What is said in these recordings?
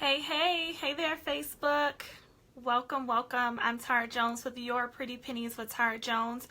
Hey there, Facebook. Welcome. I'm Tara Jones with Your Pretty Pennies with Tara Jones.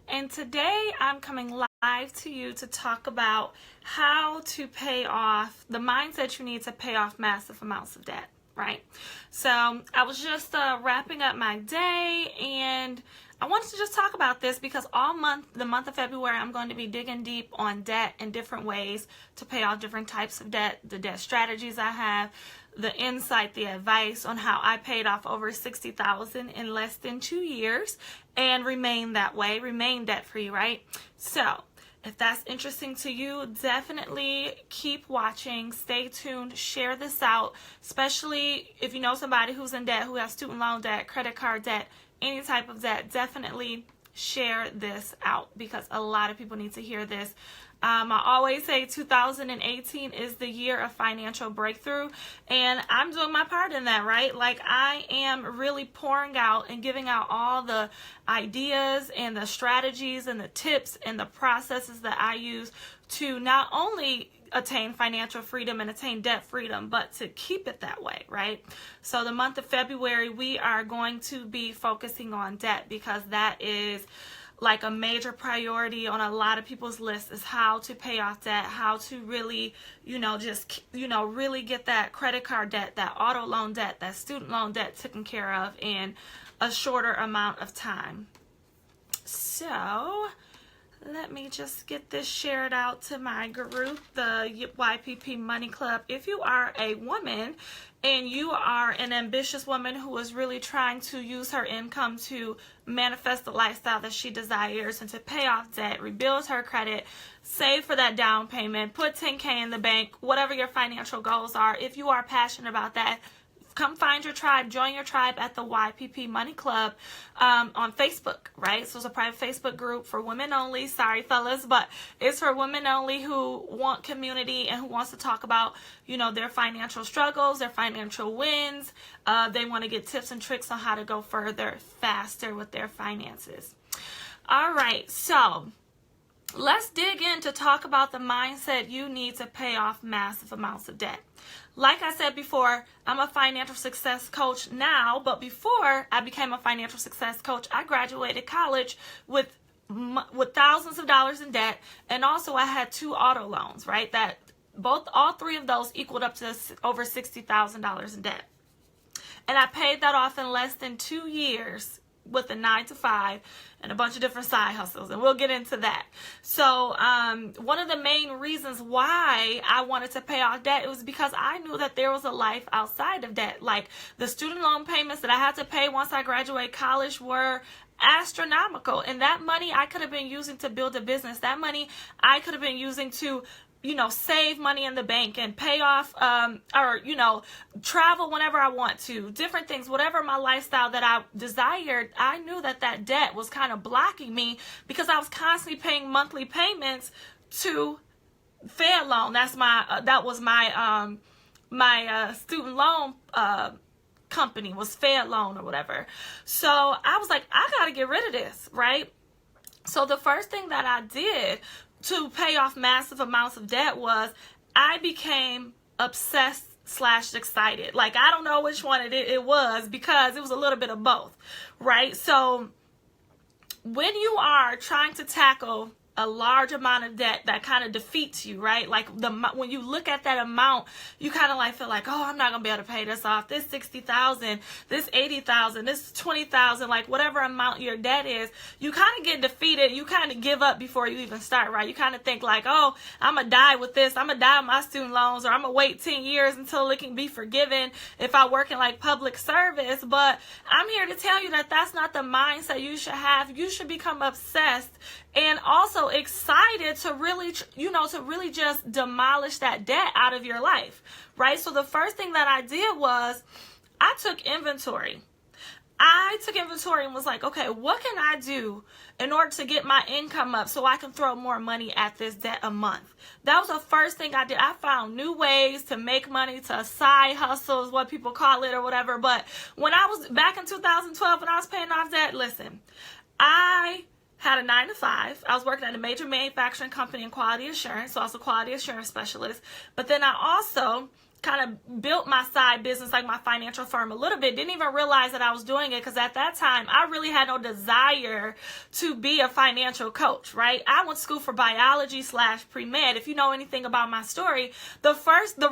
And today I'm coming live to you to talk about how to pay off the mindset you need to pay off massive amounts of debt, right? So I was just wrapping up my day, and I wanted to just talk about this because the month of February, I'm going to be digging deep on debt and different ways to pay off different types of debt, the debt strategies I have, the insight, the advice on how I paid off over $60,000 in less than 2 years and remain that way, remain debt-free, right? So if that's interesting to you, definitely keep watching, stay tuned, share this out, especially if you know somebody who's in debt, who has student loan debt, credit card debt, any type of debt. Definitely share this out because a lot of people need to hear this. I always say 2018 is the year of financial breakthrough, and I'm doing my part in that, right? Like, I am really pouring out and giving out all the ideas and the strategies and the tips and the processes that I use to not only attain financial freedom and attain debt freedom, but to keep it that way, right? So the month of February, we are going to be focusing on debt because that is like a major priority on a lot of people's list, is how to pay off debt, how to really, really get that credit card debt, that auto loan debt, that student loan debt taken care of in a shorter amount of time. So let me just get this shared out to my group, the YPP Money Club. If you are a woman and you are an ambitious woman who is really trying to use her income to manifest the lifestyle that she desires and to pay off debt, rebuild her credit, save for that down payment, put $10K in the bank, whatever your financial goals are, if you are passionate about that, come find your tribe, join your tribe at the YPP Money Club on Facebook, right? So it's a private Facebook group for women only. Sorry, fellas, but it's for women only who want community and who wants to talk about, their financial struggles, their financial wins. They want to get tips and tricks on how to go further, faster with their finances. All right, so let's dig in to talk about the mindset you need to pay off massive amounts of debt. Like I said before, I'm a financial success coach now, but before I became a financial success coach, I graduated college with thousands of dollars in debt, and also I had 2 auto loans, right? All 3 of those equaled up to over $60,000 in debt. And I paid that off in less than 2 years with a 9-to-5 and a bunch of different side hustles, and we'll get into that. So one of the main reasons why I wanted to pay off debt, it was because I knew that there was a life outside of debt. Like, the student loan payments that I had to pay once I graduated college were astronomical, and that money I could have been using to build a business. That money I could have been using to save money in the bank and pay off, travel whenever I want to, different things, whatever my lifestyle that I desired. I knew that debt was kind of blocking me because I was constantly paying monthly payments to Fed loan. That was my student loan, company was Fed loan or whatever. So I was like, I got to get rid of this, right? So the first thing that I did to pay off massive amounts of debt was I became obsessed / excited. Like, I don't know which one it was, because it was a little bit of both, right? So when you are trying to tackle a large amount of debt, that kind of defeats you, right? Like, when you look at that amount, you kind of like feel like, oh, I'm not gonna be able to pay this off. This $60,000, this $80,000, this $20,000, like whatever amount your debt is, you kind of get defeated. You kind of give up before you even start, right? You kind of think like, oh, I'm gonna die with this. I'm gonna die with my student loans, or I'm gonna wait 10 years until it can be forgiven if I work in like public service. But I'm here to tell you that that's not the mindset you should have. You should become obsessed and also excited to really, just demolish that debt out of your life, right? So the first thing that I did was I took inventory. And was like, okay, what can I do in order to get my income up so I can throw more money at this debt a month? That was the first thing I did. I found new ways to make money, to side hustles, what people call it or whatever. But when I was back in 2012, when I was paying off debt, listen, I had a 9-to-5. I was working at a major manufacturing company in quality assurance, so I was a quality assurance specialist. But then I also kind of built my side business, like my financial firm, a little bit. Didn't even realize that I was doing it, because at that time I really had no desire to be a financial coach, right? I went to school for biology / pre-med. If you know anything about my story, the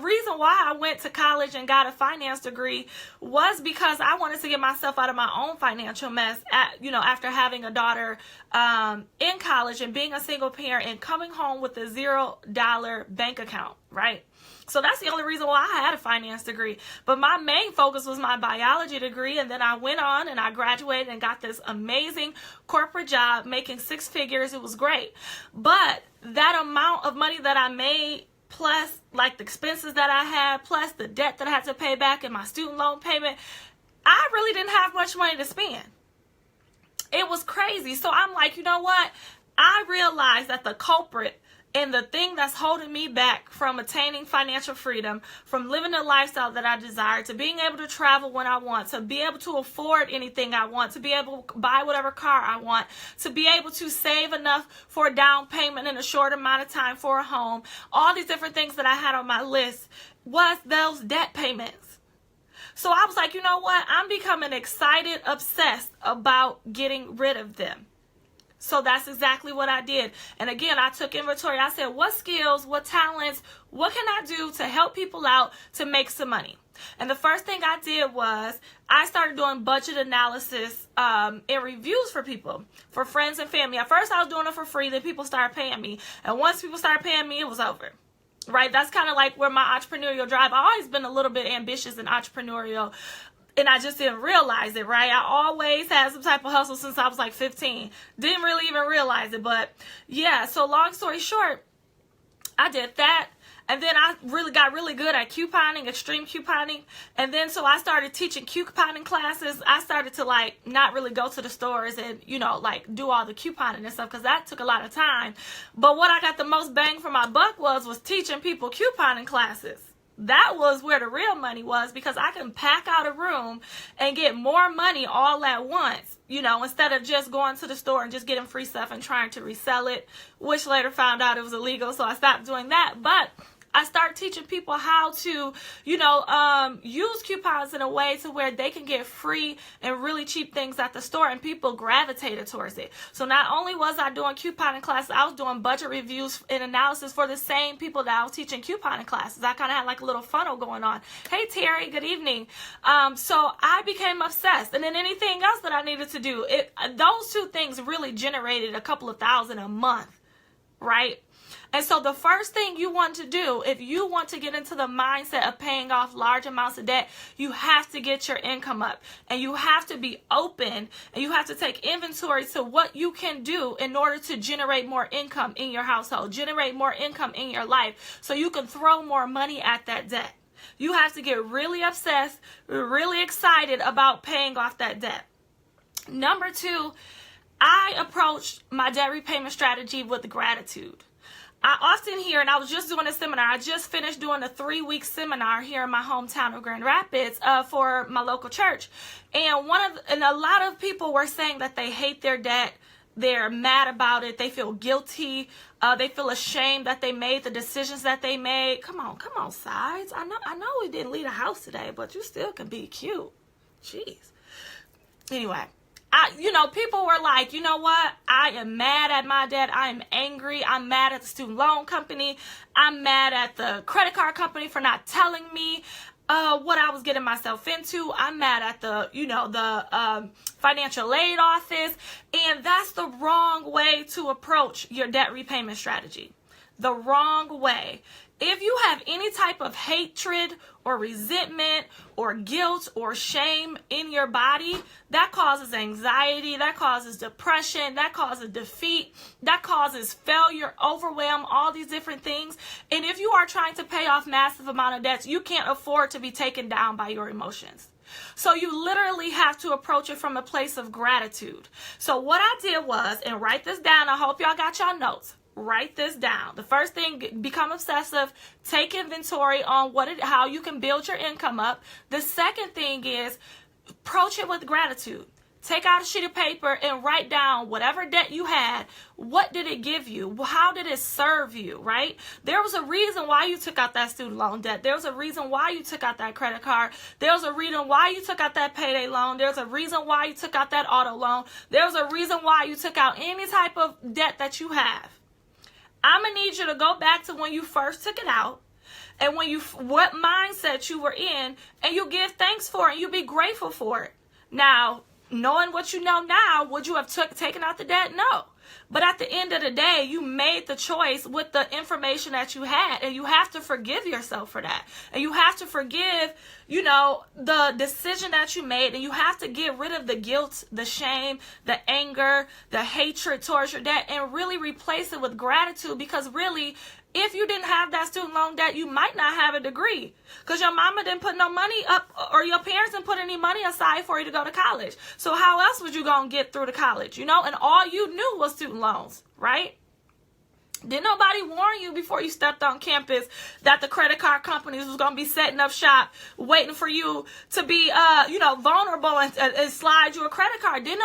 reason why I went to college and got a finance degree was because I wanted to get myself out of my own financial mess after having a daughter in college and being a single parent and coming home with a $0 bank account, right? So that's the only reason why I had a finance degree. But my main focus was my biology degree. And then I went on and I graduated and got this amazing corporate job making 6 figures. It was great. But that amount of money that I made, plus like the expenses that I had, plus the debt that I had to pay back and my student loan payment, I really didn't have much money to spend. It was crazy. So I'm like, you know what? I realized that the culprit and the thing that's holding me back from attaining financial freedom, from living the lifestyle that I desire, to being able to travel when I want, to be able to afford anything I want, to be able to buy whatever car I want, to be able to save enough for a down payment in a short amount of time for a home, all these different things that I had on my list, was those debt payments. So I was like, you know what? I'm becoming excited, obsessed about getting rid of them. So that's exactly what I did. And again, I took inventory. I said, what skills, what talents, what can I do to help people out to make some money? And the first thing I did was I started doing budget analysis and reviews for people, for friends and family. At first, I was doing it for free. Then people started paying me. And once people started paying me, it was over. Right? That's kind of like where my entrepreneurial drive. I've always been a little bit ambitious and entrepreneurial. And I just didn't realize it, right? I always had some type of hustle since I was like 15. Didn't really even realize it. But yeah, so long story short, I did that. And then I got really good at couponing, extreme couponing. And then so I started teaching couponing classes. I started to like not really go to the stores and, like do all the couponing and stuff, because that took a lot of time. But what I got the most bang for my buck was teaching people couponing classes. That was where the real money was, because I can pack out a room and get more money all at once, instead of just going to the store and just getting free stuff and trying to resell it, which later found out it was illegal. So I stopped doing that. But I started teaching people how to, use coupons in a way to where they can get free and really cheap things at the store, and people gravitated towards it. So not only was I doing couponing classes, I was doing budget reviews and analysis for the same people that I was teaching couponing classes. I kind of had like a little funnel going on. Hey, Terry, good evening. So I became obsessed. And then anything else that I needed to do, those two things really generated a couple of $1,000 a month, right? And so the first thing you want to do, if you want to get into the mindset of paying off large amounts of debt, you have to get your income up, and you have to be open, and you have to take inventory to what you can do in order to generate more income in your household, generate more income in your life, so you can throw more money at that debt. You have to get really obsessed, really excited about paying off that debt. Number 2, I approached my debt repayment strategy with gratitude. I often hear, and I was just doing a seminar, I just finished doing a 3-week seminar here in my hometown of Grand Rapids for my local church. And a lot of people were saying that they hate their debt. They're mad about it. They feel guilty. They feel ashamed that they made the decisions that they made. Come on, sides. I know we didn't leave the house today, but you still can be cute. Jeez. Anyway. People were like, you know what? I am mad at my debt. I am angry. I'm mad at the student loan company. I'm mad at the credit card company for not telling me what I was getting myself into. I'm mad at the financial aid office. And that's the wrong way to approach your debt repayment strategy. The wrong way. If you have any type of hatred or resentment or guilt or shame in your body, that causes anxiety, that causes depression, that causes defeat, that causes failure, overwhelm, all these different things. And if you are trying to pay off massive amount of debts, you can't afford to be taken down by your emotions. So you literally have to approach it from a place of gratitude. So what I did was, and write this down, I hope y'all got y'all notes. Write this down. The first thing, become obsessive. Take inventory on how you can build your income up. The second thing is approach it with gratitude. Take out a sheet of paper and write down whatever debt you had. What did it give you? How did it serve you, right? There was a reason why you took out that student loan debt. There was a reason why you took out that credit card. There was a reason why you took out that payday loan. There's a reason why you took out that auto loan. There's a reason why you took out any type of debt that you have. I'm going to need you to go back to when you first took it out and what mindset you were in, and you give thanks for it and you be grateful for it. Now, knowing what you know now, would you have taken out the debt? No. But at the end of the day, you made the choice with the information that you had, and you have to forgive yourself for that. And you have to forgive, the decision that you made, and you have to get rid of the guilt, the shame, the anger, the hatred towards your debt, and really replace it with gratitude. Because really, if you didn't have that student loan debt, you might not have a degree because your mama didn't put no money up, or your parents didn't put any money aside for you to go to college. So how else was you going to get through to college, And all you knew was student loans, right? Didn't nobody warn you before you stepped on campus that the credit card companies was going to be setting up shop, waiting for you to be, vulnerable and slide you a credit card? Didn't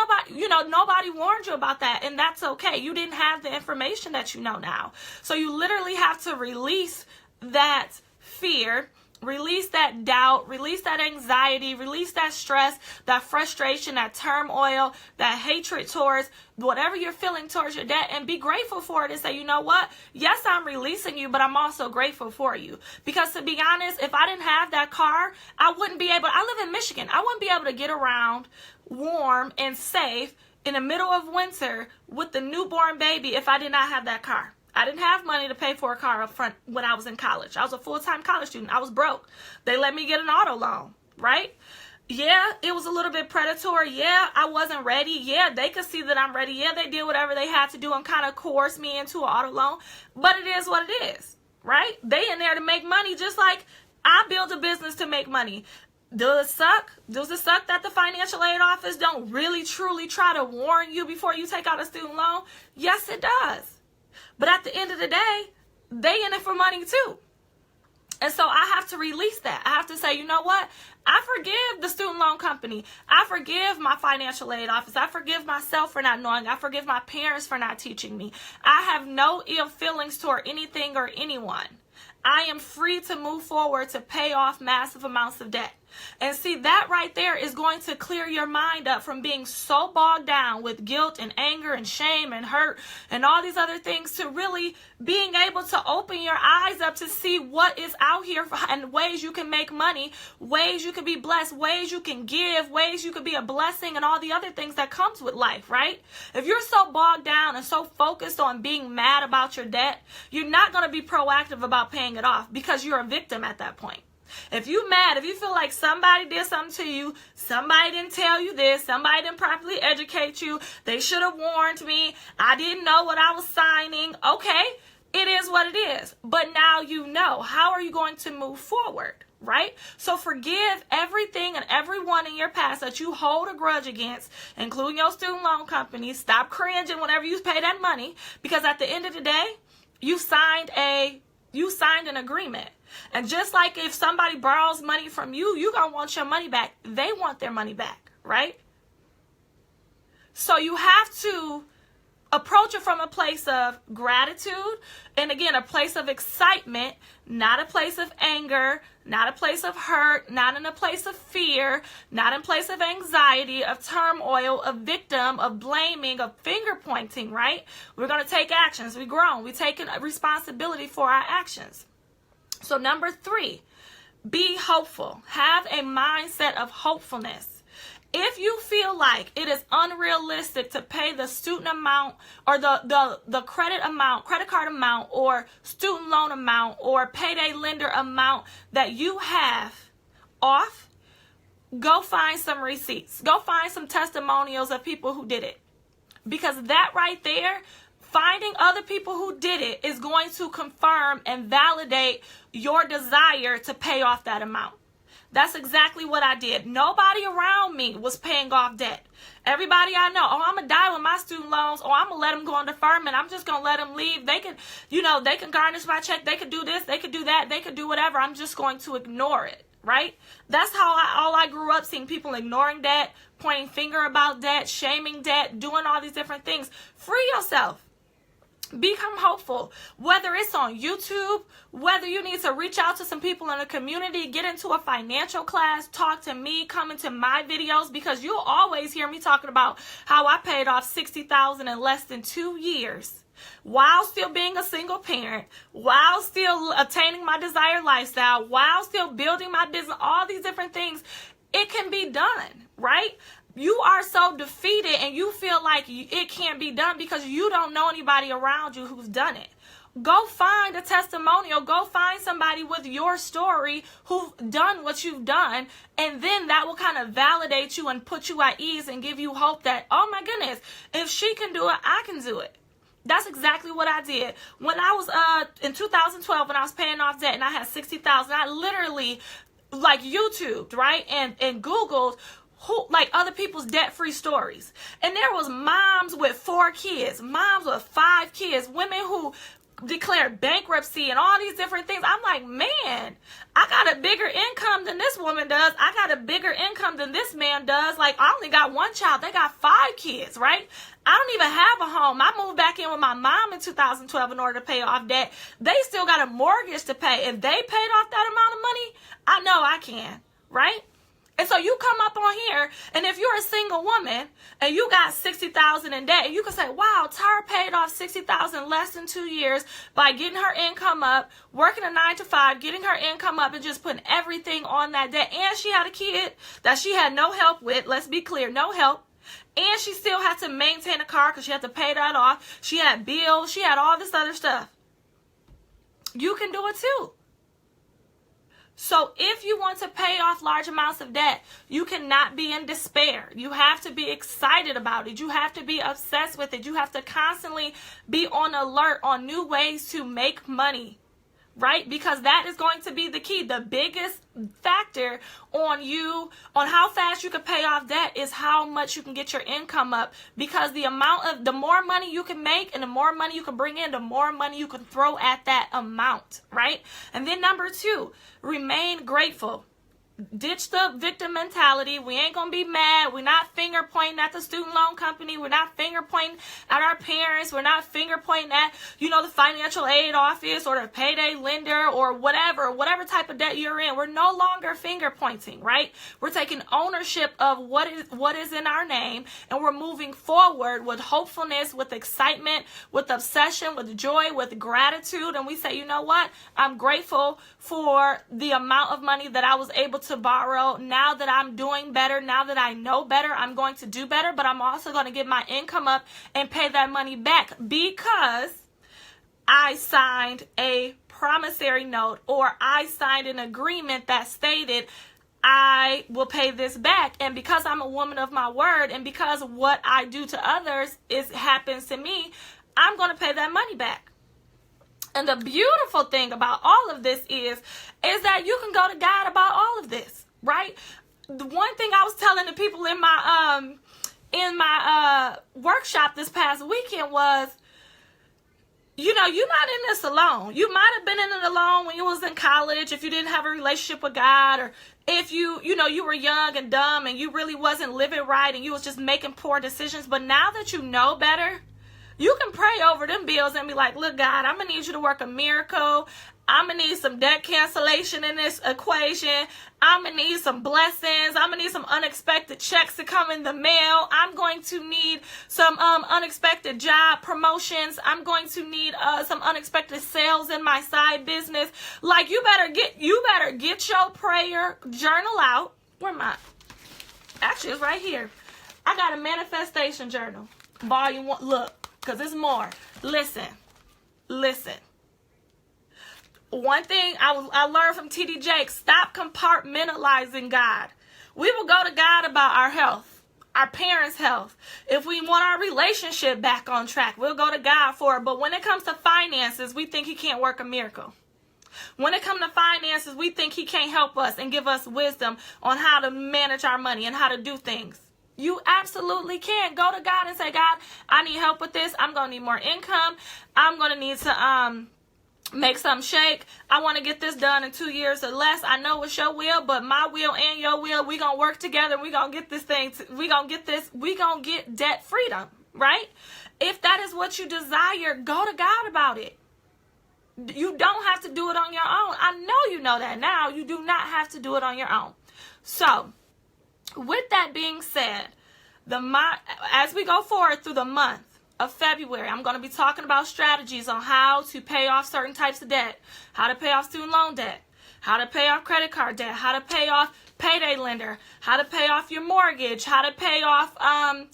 nobody warned you about that, and that's okay. You didn't have the information that you know now. So you literally have to release that fear, release that doubt, release that anxiety, release that stress, that frustration, that turmoil, that hatred towards whatever you're feeling towards your debt, and be grateful for it and say, you know what? Yes, I'm releasing you, but I'm also grateful for you. Because to be honest, if I didn't have that car, I live in Michigan. I wouldn't be able to get around warm and safe in the middle of winter with the newborn baby if I did not have that car. I didn't have money to pay for a car up front when I was in college. I was a full-time college student. I was broke. They let me get an auto loan, right? Yeah, it was a little bit predatory. Yeah, I wasn't ready. Yeah, they could see that I'm ready. Yeah, they did whatever they had to do and kind of coerce me into an auto loan. But it is what it is, right? They in there to make money just like I built a business to make money. Does it suck? Does it suck that the financial aid office don't really, truly try to warn you before you take out a student loan? Yes, it does. But at the end of the day, they in it for money too. And so I have to release that. I have to say, you know what? I forgive the student loan company. I forgive my financial aid office. I forgive myself for not knowing. I forgive my parents for not teaching me. I have no ill feelings toward anything or anyone. I am free to move forward to pay off massive amounts of debt. And see, that right there is going to clear your mind up from being so bogged down with guilt and anger and shame and hurt and all these other things, to really being able to open your eyes up to see what is out here and ways you can make money, ways you can be blessed, ways you can give, ways you can be a blessing, and all the other things that comes with life, right? If you're so bogged down and so focused on being mad about your debt, you're not going to be proactive about paying it off because you're a victim at that point. If you mad, if you feel like somebody did something to you, somebody didn't tell you this, somebody didn't properly educate you, they should have warned me, I didn't know what I was signing. Okay, it is what it is. But now you know. How are you going to move forward, right? So forgive everything and everyone in your past that you hold a grudge against, including your student loan company. Stop cringing whenever you pay that money, because at the end of the day, you signed an agreement. And just like if somebody borrows money from you, you're going to want your money back. They want their money back, right? So you have to approach it from a place of gratitude. And again, a place of excitement, not a place of anger, not a place of hurt, not in a place of fear, not in a place of anxiety, of turmoil, of victim, of blaming, of finger pointing, right? We're going to take actions. We've grown. We've taken responsibility for our actions. So number 3, be hopeful. Have a mindset of hopefulness. If you feel like it is unrealistic to pay the student amount or the credit card amount, or student loan amount, or payday lender amount that you have off, go find some receipts. Go find some testimonials of people who did it. Because that right there, finding other people who did it, is going to confirm and validate your desire to pay off that amount. That's exactly what I did. Nobody around me was paying off debt. Everybody I know, oh, I'm going to die with my student loans, or I'm going to let them go on deferment. I'm just going to let them leave. They can garnish my check. They could do this. They could do that. They could do whatever. I'm just going to ignore it, right? That's how I grew up, seeing people ignoring debt, pointing finger about debt, shaming debt, doing all these different things. Free yourself. Become hopeful. Whether it's on YouTube, whether you need to reach out to some people in the community, get into a financial class, talk to me, come into my videos, because you'll always hear me talking about how I paid off $60,000 in less than 2 years. While still being a single parent, while still attaining my desired lifestyle, while still building my business, all these different things, it can be done, right? You are so defeated and you feel like it can't be done because you don't know anybody around you who's done it. Go find a testimonial. Go find somebody with your story who've done what you've done, and then that will kind of validate you and put you at ease and give you hope that, oh my goodness, if she can do it, I can do it. That's exactly what I did. When I was in 2012, when I was paying off debt and I had $60,000, I literally like YouTubed, right? And Googled other people's debt-free stories. And there was moms with 4 kids, moms with 5 kids, women who declared bankruptcy and all these different things. I'm like, man, I got a bigger income than this woman does. I got a bigger income than this man does. Like, I only got 1 child. They got 5 kids, right? I don't even have a home. I moved back in with my mom in 2012 in order to pay off debt. They still got a mortgage to pay. If they paid off that amount of money, I know I can, right? And so you come up on here, and if you're a single woman and you got $60,000 in debt, you can say, wow, Tara paid off $60,000 less than 2 years by getting her income up, working a 9 to 5, getting her income up, and just putting everything on that debt. And she had a kid that she had no help with. Let's be clear, no help. And she still had to maintain a car because she had to pay that off. She had bills. She had all this other stuff. You can do it too. So if you want to pay off large amounts of debt, you cannot be in despair. You have to be excited about it. You have to be obsessed with it. You have to constantly be on alert on new ways to make money, right? Because that is going to be the key. The biggest factor on how fast you can pay off debt is how much you can get your income up. Because the more money you can make and the more money you can bring in, the more money you can throw at that amount, right? And then number 2, remain grateful. Ditch the victim mentality. We ain't gonna be mad. We're not finger pointing at the student loan company. We're not finger pointing at our parents. We're not finger pointing at, the financial aid office or the payday lender or whatever type of debt you're in. We're no longer finger pointing, right? We're taking ownership of what is in our name, and we're moving forward with hopefulness, with excitement, with obsession, with joy, with gratitude. And we say, you know what? I'm grateful for the amount of money that I was able to borrow. Now that I'm doing better, now that I know better, I'm going to do better, but I'm also going to get my income up and pay that money back because I signed a promissory note or I signed an agreement that stated I will pay this back. And because I'm a woman of my word and because what I do to others happens to me, I'm going to pay that money back. And the beautiful thing about all of this is that you can go to God about all of this, right? The one thing I was telling the people in my workshop this past weekend was, you're not in this alone. You might have been in it alone when you was in college, if you didn't have a relationship with God, or if you were young and dumb and you really wasn't living right and you was just making poor decisions. But now that you know better, you can pray over them bills and be like, look, God, I'm going to need you to work a miracle. I'm going to need some debt cancellation in this equation. I'm going to need some blessings. I'm going to need some unexpected checks to come in the mail. I'm going to need some unexpected job promotions. I'm going to need some unexpected sales in my side business. Like, you better get your prayer journal out. Where am I? Actually, it's right here. I got a manifestation journal. Volume 1. Look. Because it's more. Listen. One thing I learned from T.D. Jakes, stop compartmentalizing God. We will go to God about our health, our parents' health. If we want our relationship back on track, we'll go to God for it. But when it comes to finances, we think he can't work a miracle. When it comes to finances, we think he can't help us and give us wisdom on how to manage our money and how to do things. You absolutely can. Go to God and say, God, I need help with this. I'm going to need more income. I'm going to need to make something shake. I want to get this done in 2 years or less. I know it's your will, but my will and your will, we gonna work together. We gonna get this thing. We gonna get debt freedom, right? If that is what you desire, go to God about it. You don't have to do it on your own. I know you know that now. You do not have to do it on your own. So, with that being said, as we go forward through the month of February, I'm going to be talking about strategies on how to pay off certain types of debt, how to pay off student loan debt, how to pay off credit card debt, how to pay off payday lender, how to pay off your mortgage, how to pay off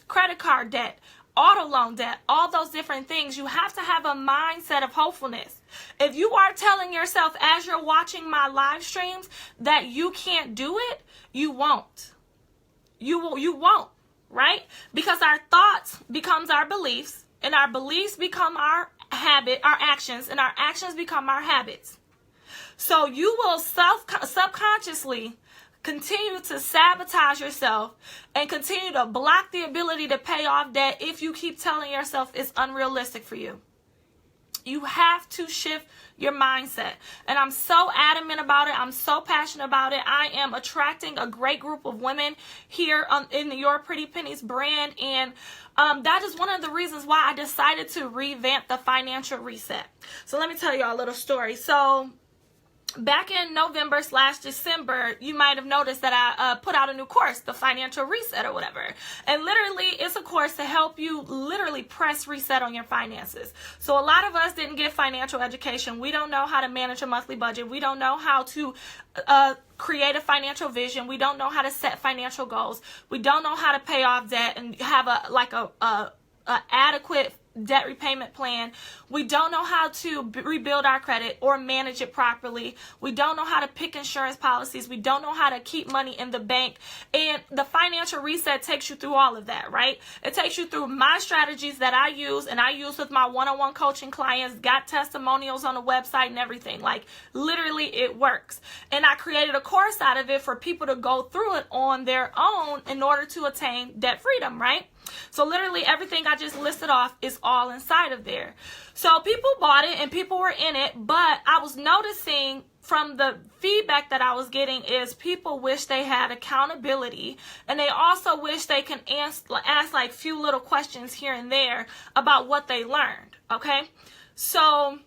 credit card debt, auto loan debt, all those different things. You have to have a mindset of hopefulness. If you are telling yourself as you're watching my live streams that you can't do it, you won't. You won't, right? Because our thoughts becomes our beliefs, and our beliefs become our actions, and our actions become our habits. So you will subconsciously continue to sabotage yourself and continue to block the ability to pay off debt if you keep telling yourself it's unrealistic for you. You have to shift your mindset. And I'm so adamant about it. I'm so passionate about it. I am attracting a great group of women here in the Your Pretty Pennies brand. And that is one of the reasons why I decided to revamp the financial reset. So let me tell you a little story. So back in November/December, you might have noticed that I put out a new course, the financial reset or whatever. And literally, it's a course to help you literally press reset on your finances. So a lot of us didn't get financial education. We don't know how to manage a monthly budget. We don't know how to create a financial vision. We don't know how to set financial goals. We don't know how to pay off debt and have a adequate debt repayment plan. We don't know how to rebuild our credit or manage it properly. We don't know how to pick insurance policies. We don't know how to keep money in the bank. And the financial reset takes you through all of that, right? It takes you through my strategies that I use, and I use with my one-on-one coaching clients, got testimonials on the website and everything. Like, literally, it works. And I created a course out of it for people to go through it on their own in order to attain debt freedom, right? So literally everything I just listed off is all inside of there. So people bought it and people were in it, but I was noticing from the feedback that I was getting is people wish they had accountability, and they also wish they can ask like few little questions here and there about what they learned, okay? So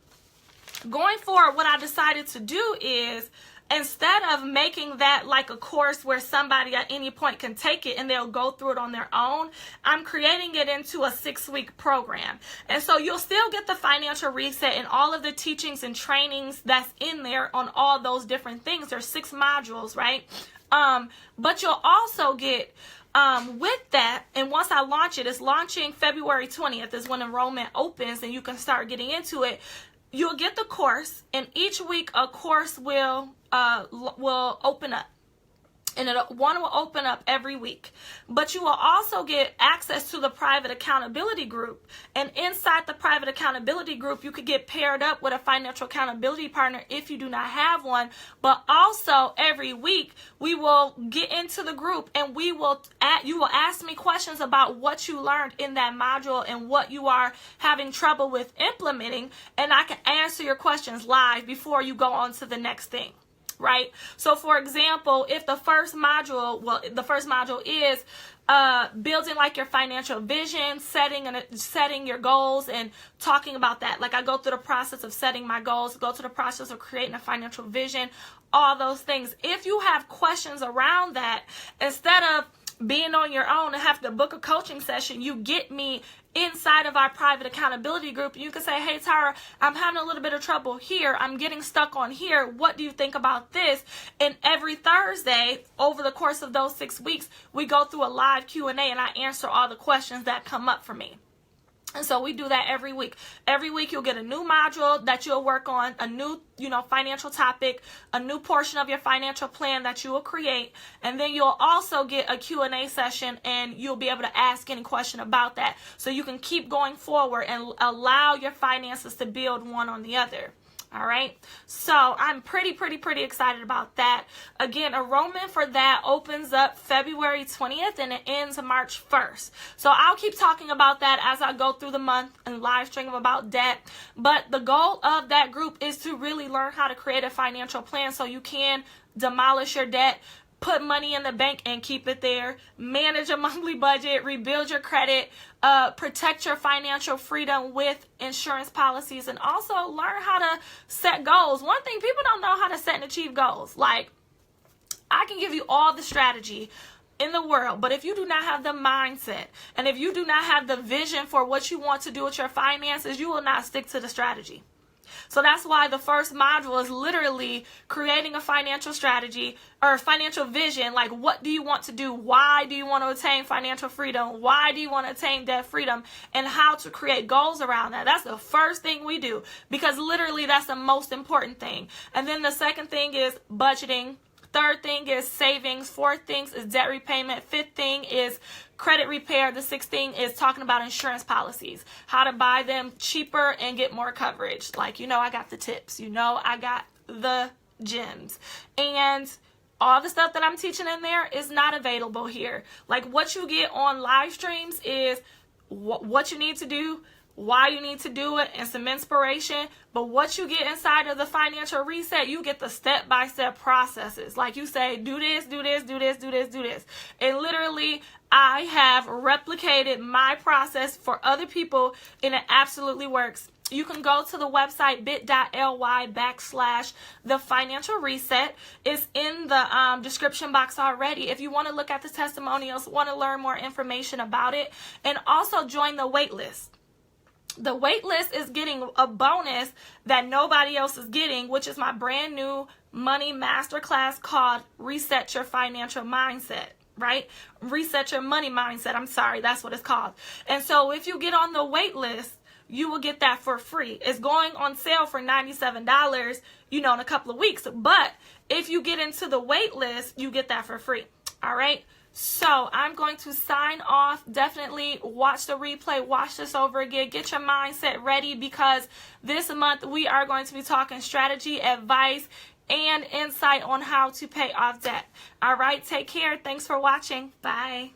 going forward, what I decided to do is, instead of making that like a course where somebody at any point can take it and they'll go through it on their own, I'm creating it into a 6-week program. And so you'll still get the financial reset and all of the teachings and trainings that's in there on all those different things. There's 6 modules, right? But you'll also get with that, and once I launch it, it's launching February 20th is when enrollment opens and you can start getting into it. You'll get the course, and each week a course will open up. And one will open up every week. But you will also get access to the private accountability group. And inside the private accountability group, you could get paired up with a financial accountability partner if you do not have one. But also every week, we will get into the group and you will ask me questions about what you learned in that module and what you are having trouble with implementing. And I can answer your questions live before you go on to the next thing. Right? So for example, if the first module is building like your financial vision, setting your goals and talking about that. Like I go through the process of setting my goals, go through the process of creating a financial vision, all those things. If you have questions around that, instead of being on your own and have to book a coaching session, you get me inside of our private accountability group. You can say, hey, Tara, I'm having a little bit of trouble here. I'm getting stuck on here. What do you think about this? And every Thursday, over the course of those 6 weeks, we go through a live Q&A and I answer all the questions that come up for me. And so we do that every week. Every week you'll get a new module that you'll work on, a new, financial topic, a new portion of your financial plan that you will create. And then you'll also get a Q&A session and you'll be able to ask any question about that. So you can keep going forward and allow your finances to build one on the other. All right, so I'm pretty excited about that. Again, enrollment for that opens up February 20th and it ends March 1st. So I'll keep talking about that as I go through the month and live stream about debt. But the goal of that group is to really learn how to create a financial plan so you can demolish your debt, put money in the bank and keep it there, manage a monthly budget, rebuild your credit, protect your financial freedom with insurance policies, and also learn how to set goals. One thing, people don't know how to set and achieve goals. Like, I can give you all the strategy in the world, but if you do not have the mindset and if you do not have the vision for what you want to do with your finances, you will not stick to the strategy. So that's why the first module is literally creating a financial strategy or financial vision. Like, what do you want to do? Why do you want to attain financial freedom? Why do you want to attain debt freedom? And how to create goals around that. That's the first thing we do, because literally that's the most important thing. And then the second thing is budgeting. Third thing is savings. Fourth thing is debt repayment. Fifth thing is credit repair. The sixth thing is talking about insurance policies, how to buy them cheaper and get more coverage. Like, I got the tips, I got the gems. And all the stuff that I'm teaching in there is not available here. Like, what you get on live streams is what you need to do, why you need to do it, and some inspiration. But what you get inside of the financial reset, you get the step-by-step processes. Like, you say, do this, do this, do this, do this, do this. And literally, I have replicated my process for other people, and it absolutely works. You can go to the website bit.ly/the financial reset. It's in the description box already. If you want to look at the testimonials, want to learn more information about it, and also join the wait list. The wait list is getting a bonus that nobody else is getting, which is my brand new money masterclass called Reset Your Financial Mindset, right? Reset Your Money Mindset. I'm sorry, that's what it's called. And so if you get on the wait list, you will get that for free. It's going on sale for $97, in a couple of weeks. But if you get into the wait list, you get that for free. All right. So I'm going to sign off. Definitely watch the replay, watch this over again, get your mindset ready, because this month we are going to be talking strategy, advice, and insight on how to pay off debt. All right, take care. Thanks for watching. Bye.